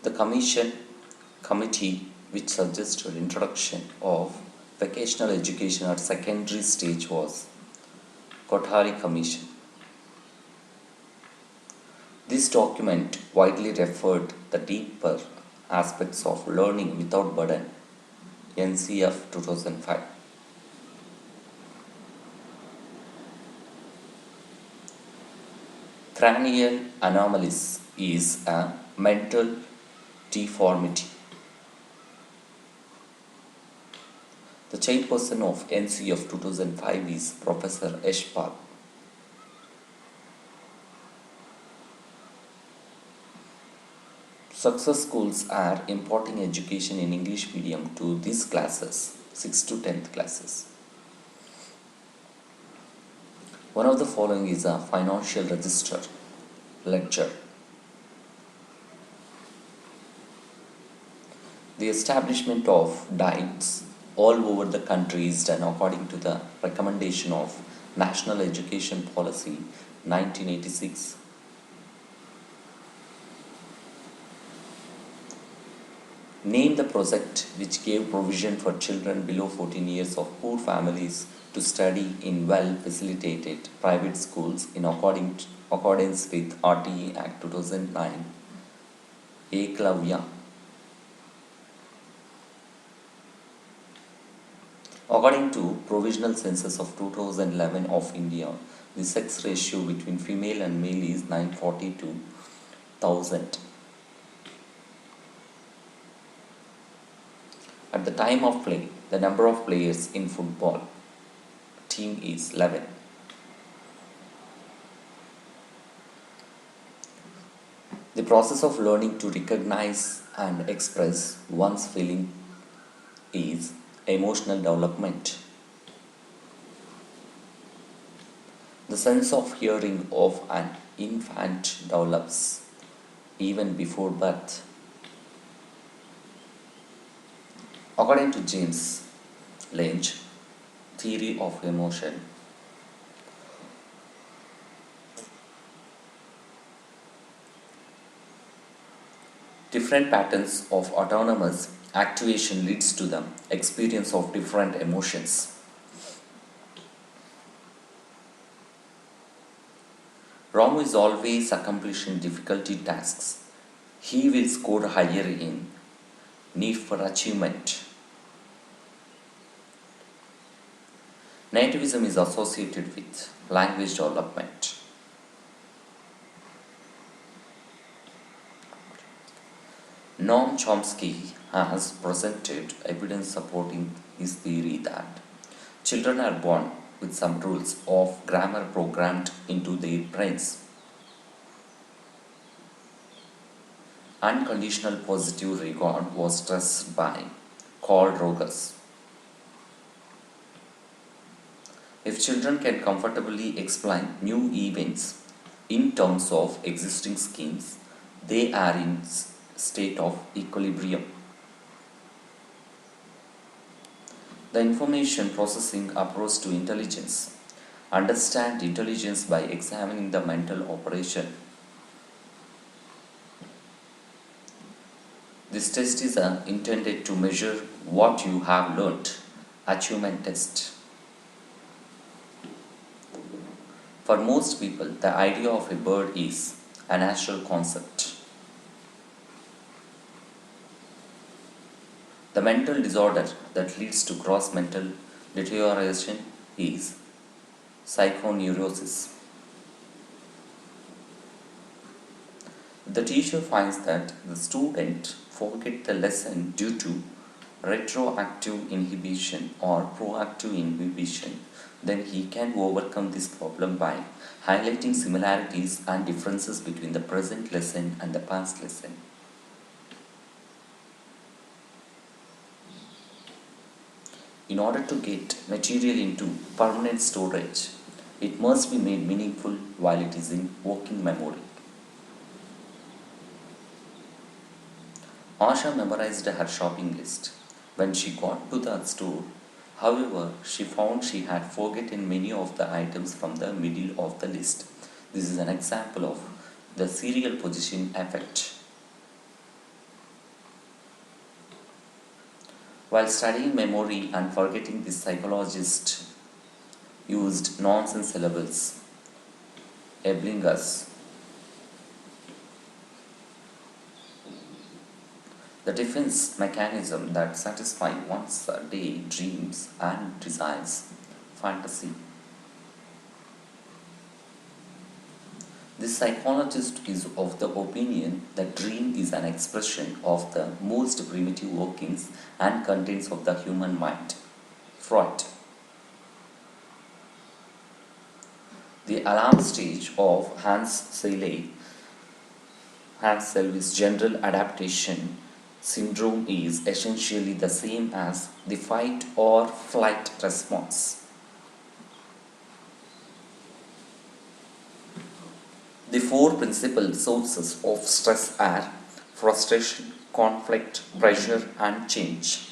The committee which suggested introduction of vocational education at secondary stage was Kothari Commission. This document widely referred the deeper aspects of learning without burden, NCF 2005. Cranial anomalies is a mental deformity. The chairperson of NCF 2005 is Professor Eshpal. Success schools are imparting education in English medium to these classes, 6th to 10th classes. One of the following is a financial register, ledger. The establishment of diets all over the country is done according to the recommendation of National Education Policy 1986. Name the project which gave provision for children below 14 years of poor families to study in well-facilitated private schools in accordance with RTE Act 2009. Eklavya. According to Provisional Census of 2011 of India, the sex ratio between female and male is 940 to 1000. At the time of play, the number of players in football team is 11. The process of learning to recognize and express one's feeling is emotional development. The sense of hearing of an infant develops even before birth. According to James Lange, theory of emotion, different patterns of autonomous activation leads to the experience of different emotions. Ramu is always accomplishing difficulty tasks. He will score higher in need for achievement. Nativism is associated with language development. Noam Chomsky has presented evidence supporting his theory that children are born with some rules of grammar programmed into their brains. Unconditional positive regard was stressed by Carl Rogers. If children can comfortably explain new events in terms of existing schemes, they are in state of equilibrium. The information processing approach to intelligence. Understand intelligence by examining the mental operation. This test is intended to measure what you have learnt. Achievement test. For most people, the idea of a bird is a natural concept. The mental disorder that leads to gross mental deterioration is psychoneurosis. The teacher finds that the student forgets the lesson due to retroactive inhibition or proactive inhibition, then he can overcome this problem by highlighting similarities and differences between the present lesson and the past lesson. In order to get material into permanent storage, it must be made meaningful while it is in working memory. Asha memorized her shopping list. When she got to the store, however, she found she had forgotten many of the items from the middle of the list. This is an example of the serial position effect. While studying memory and forgetting, the psychologist used nonsense syllables, enabling us the defense mechanism that satisfy one's day dreams and desires. Fantasy. This psychologist is of the opinion that dream is an expression of the most primitive workings and contents of the human mind. Freud. The alarm stage of Hans Selye's general adaptation syndrome is essentially the same as the fight or flight response. The four principal sources of stress are frustration, conflict, pressure, and change.